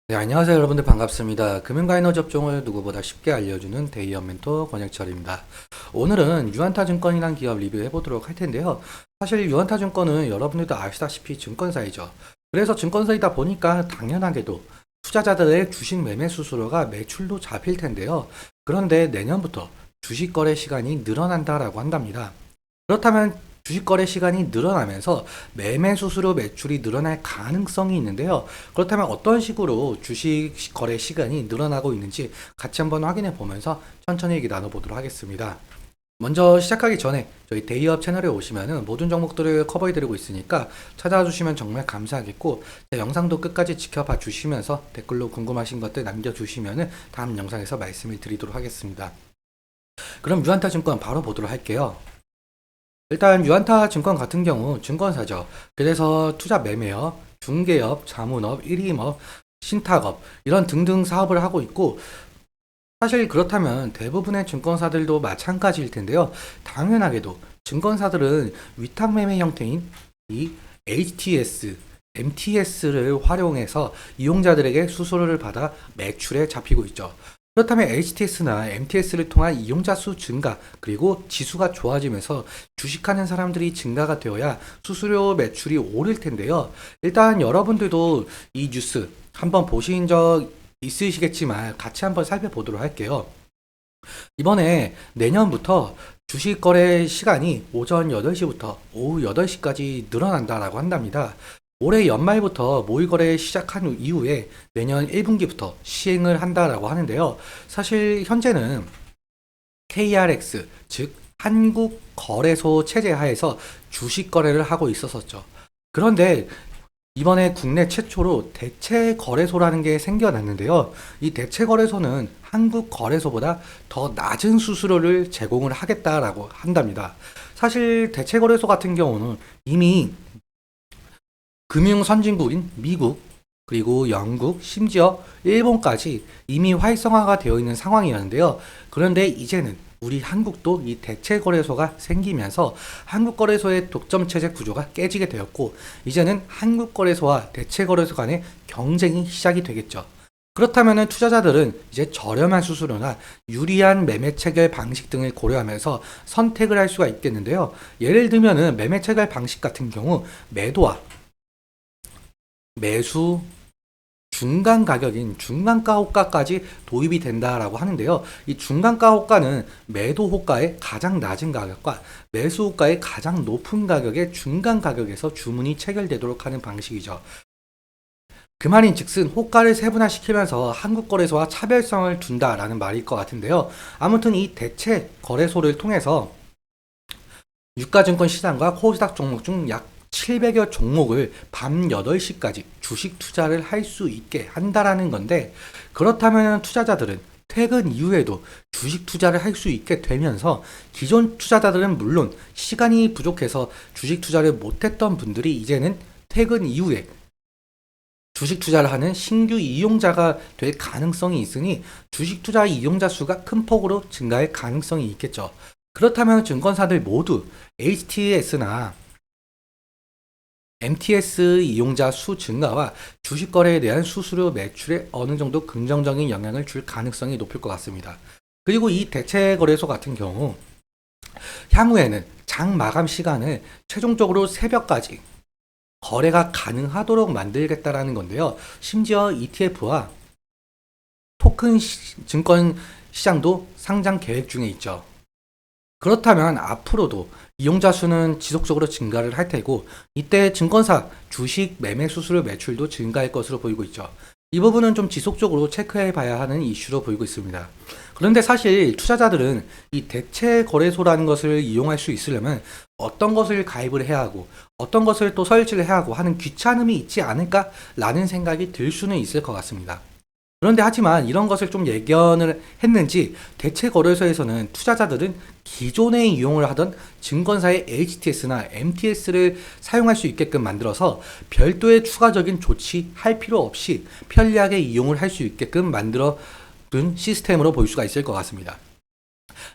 네, 안녕하세요 여러분들 반갑습니다. 금융가이너 접종을 누구보다 쉽게 알려주는 데이어 멘토 권혁철입니다. 오늘은 유한타증권이란 기업 리뷰해 보도록 할 텐데요. 사실 유한타증권은 여러분들도 아시다시피 증권사이죠. 그래서 증권사이다 보니까 당연하게도 투자자들의 주식 매매 수수료가 매출도 잡힐 텐데요. 그런데 내년부터 주식 거래 시간이 늘어난다라고 한답니다. 그렇다면 주식 거래 시간이 늘어나면서 매매 수수료 매출이 늘어날 가능성이 있는데요. 그렇다면 어떤 식으로 주식 거래 시간이 늘어나고 있는지 같이 한번 확인해 보면서 천천히 얘기 나눠보도록 하겠습니다. 먼저 시작하기 전에 저희 데이업 채널에 오시면은 모든 종목들을 커버해 드리고 있으니까 찾아와 주시면 정말 감사하겠고, 제 영상도 끝까지 지켜봐 주시면서 댓글로 궁금하신 것들 남겨주시면은 다음 영상에서 말씀을 드리도록 하겠습니다. 그럼 유한타증권 바로 보도록 할게요. 일단 유한타 증권 같은 경우 증권사죠. 그래서 투자 매매업, 중개업, 자문업, 일임업, 신탁업 이런 등등 사업을 하고 있고, 사실 그렇다면 대부분의 증권사들도 마찬가지일 텐데요. 당연하게도 증권사들은 위탁 매매 형태인 이 HTS, MTS를 활용해서 이용자들에게 수수료를 받아 매출에 잡히고 있죠. 그렇다면 HTS나 MTS를 통한 이용자 수 증가, 그리고 지수가 좋아지면서 주식하는 사람들이 증가가 되어야 수수료 매출이 오를 텐데요. 일단 여러분들도 이 뉴스 한번 보신 적 있으시겠지만 같이 한번 살펴보도록 할게요. 이번에 내년부터 주식 거래 시간이 오전 8시부터 오후 8시까지 늘어난다라고 한답니다. 올해 연말부터 모의 거래 시작한 이후에 내년 1분기부터 시행을 한다라고 하는데요. 사실 현재는 KRX, 즉 한국거래소 체제 하에서 주식 거래를 하고 있었었죠. 그런데 이번에 국내 최초로 대체 거래소라는 게 생겨났는데요. 이 대체 거래소는 한국 거래소보다 더 낮은 수수료를 제공을 하겠다라고 한답니다. 사실 대체 거래소 같은 경우는 이미 금융 선진국인 미국, 그리고 영국, 심지어 일본까지 이미 활성화가 되어 있는 상황이었는데요. 그런데 이제는 우리 한국도 이 대체 거래소가 생기면서 한국 거래소의 독점 체제 구조가 깨지게 되었고, 이제는 한국 거래소와 대체 거래소 간의 경쟁이 시작이 되겠죠. 그렇다면 투자자들은 이제 저렴한 수수료나 유리한 매매 체결 방식 등을 고려하면서 선택을 할 수가 있겠는데요. 예를 들면은 매매 체결 방식 같은 경우 매도와 매수 중간 가격인 중간가 호가까지 도입이 된다라고 하는데요. 이 중간가 호가는 매도 호가의 가장 낮은 가격과 매수 호가의 가장 높은 가격의 중간 가격에서 주문이 체결되도록 하는 방식이죠. 그 말인 즉슨 호가를 세분화시키면서 한국거래소와 차별성을 둔다라는 말일 것 같은데요. 아무튼 이 대체 거래소를 통해서 유가증권 시장과 코스닥 종목 중 약 700여 종목을 밤 8시까지 주식 투자를 할 수 있게 한다라는 건데, 그렇다면 투자자들은 퇴근 이후에도 주식 투자를 할 수 있게 되면서 기존 투자자들은 물론 시간이 부족해서 주식 투자를 못했던 분들이 이제는 퇴근 이후에 주식 투자를 하는 신규 이용자가 될 가능성이 있으니 주식 투자 이용자 수가 큰 폭으로 증가할 가능성이 있겠죠. 그렇다면 증권사들 모두 HTS나 MTS 이용자 수 증가와 주식 거래에 대한 수수료 매출에 어느 정도 긍정적인 영향을 줄 가능성이 높을 것 같습니다. 그리고 이 대체 거래소 같은 경우 향후에는 장 마감 시간을 최종적으로 새벽까지 거래가 가능하도록 만들겠다라는 건데요. 심지어 ETF와 토큰 증권 시장도 상장 계획 중에 있죠. 그렇다면 앞으로도 이용자 수는 지속적으로 증가를 할 테고, 이때 증권사 주식 매매 수수료 매출도 증가할 것으로 보이고 있죠. 이 부분은 좀 지속적으로 체크해 봐야 하는 이슈로 보이고 있습니다. 그런데 사실 투자자들은 이 대체 거래소라는 것을 이용할 수 있으려면 어떤 것을 가입을 해야 하고 어떤 것을 또 설치를 해야 하고 하는 귀찮음이 있지 않을까라는 생각이 들 수는 있을 것 같습니다. 그런데 하지만 이런 것을 좀 예견을 했는지 대체 거래소에서는 투자자들은 기존에 이용을 하던 증권사의 HTS나 MTS를 사용할 수 있게끔 만들어서 별도의 추가적인 조치할 필요 없이 편리하게 이용을 할 수 있게끔 만들어 둔 시스템으로 볼 수가 있을 것 같습니다.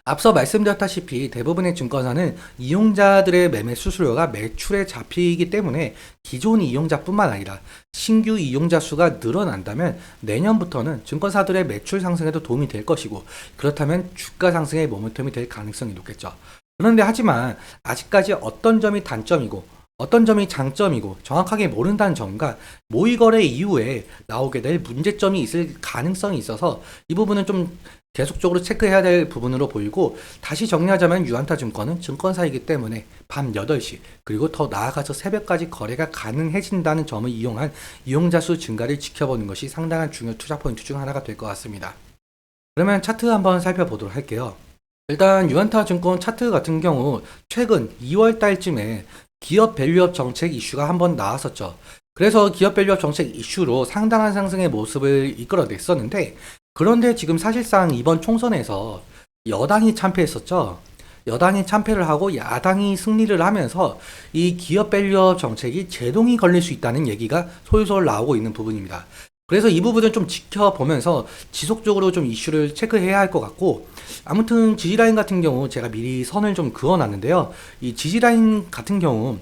앞서 말씀드렸다시피 대부분의 증권사는 이용자들의 매매 수수료가 매출에 잡히기 때문에 기존 이용자뿐만 아니라 신규 이용자 수가 늘어난다면 내년부터는 증권사들의 매출 상승에도 도움이 될 것이고, 그렇다면 주가 상승의 모멘텀이 될 가능성이 높겠죠. 그런데 하지만 아직까지 어떤 점이 단점이고 어떤 점이 장점이고 정확하게 모른다는 점과 모의거래 이후에 나오게 될 문제점이 있을 가능성이 있어서 이 부분은 좀 계속적으로 체크해야 될 부분으로 보이고, 다시 정리하자면 유안타증권은 증권사이기 때문에 밤 8시 그리고 더 나아가서 새벽까지 거래가 가능해진다는 점을 이용한 이용자 수 증가를 지켜보는 것이 상당한 중요 투자 포인트 중 하나가 될 것 같습니다. 그러면 차트 한번 살펴보도록 할게요. 일단 유안타증권 차트 같은 경우 최근 2월 달쯤에 기업 밸류업 정책 이슈가 한번 나왔었죠. 그래서 기업 밸류업 정책 이슈로 상당한 상승의 모습을 이끌어냈었는데, 그런데 지금 사실상 이번 총선에서 여당이 참패했었죠. 여당이 참패를 하고 야당이 승리를 하면서 이 기업 밸류업 정책이 제동이 걸릴 수 있다는 얘기가 솔솔 나오고 있는 부분입니다. 그래서 이 부분을 좀 지켜보면서 지속적으로 좀 이슈를 체크해야 할 것 같고, 아무튼 지지라인 같은 경우 제가 미리 선을 좀 그어놨는데요. 이 지지라인 같은 경우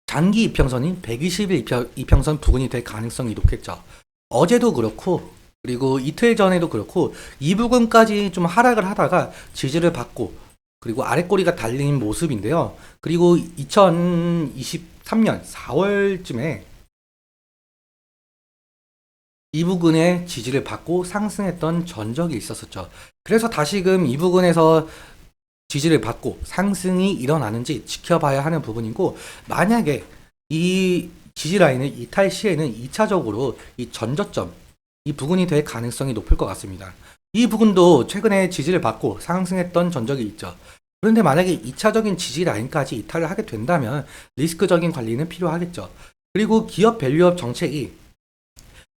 장기 이평선인 120일 이평선 부근이 될 가능성이 높겠죠. 어제도 그렇고 그리고 이틀 전에도 그렇고 이 부근까지 좀 하락을 하다가 지지를 받고 그리고 아랫꼬리가 달린 모습인데요. 그리고 2023년 4월쯤에 이 부근의 지지를 받고 상승했던 전적이 있었었죠. 그래서 다시금 이 부근에서 지지를 받고 상승이 일어나는지 지켜봐야 하는 부분이고, 만약에 이 지지 라인을 이탈 시에는 2차적으로 이 전저점, 이 부근이 될 가능성이 높을 것 같습니다. 이 부분도 최근에 지지를 받고 상승했던 전적이 있죠. 그런데 만약에 2차적인 지지 라인까지 이탈을 하게 된다면 리스크적인 관리는 필요하겠죠. 그리고 기업 밸류업 정책이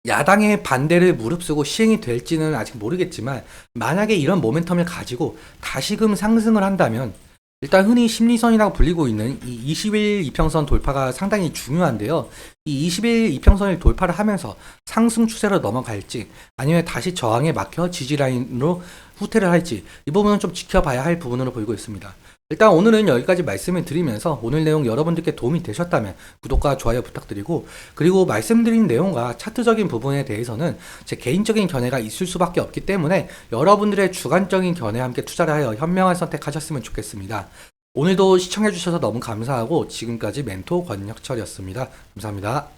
야당의 반대를 무릅쓰고 시행이 될지는 아직 모르겠지만, 만약에 이런 모멘텀을 가지고 다시금 상승을 한다면 일단 흔히 심리선이라고 불리고 있는 이 20일 이평선 돌파가 상당히 중요한데요. 이 20일 이평선을 돌파를 하면서 상승 추세로 넘어갈지 아니면 다시 저항에 막혀 지지라인으로 후퇴를 할지, 이 부분은 좀 지켜봐야 할 부분으로 보이고 있습니다. 일단 오늘은 여기까지 말씀을 드리면서 오늘 내용 여러분들께 도움이 되셨다면 구독과 좋아요 부탁드리고, 그리고 말씀드린 내용과 차트적인 부분에 대해서는 제 개인적인 견해가 있을 수밖에 없기 때문에 여러분들의 주관적인 견해와 함께 투자를 하여 현명한 선택하셨으면 좋겠습니다. 오늘도 시청해주셔서 너무 감사하고 지금까지 멘토 권혁철이었습니다. 감사합니다.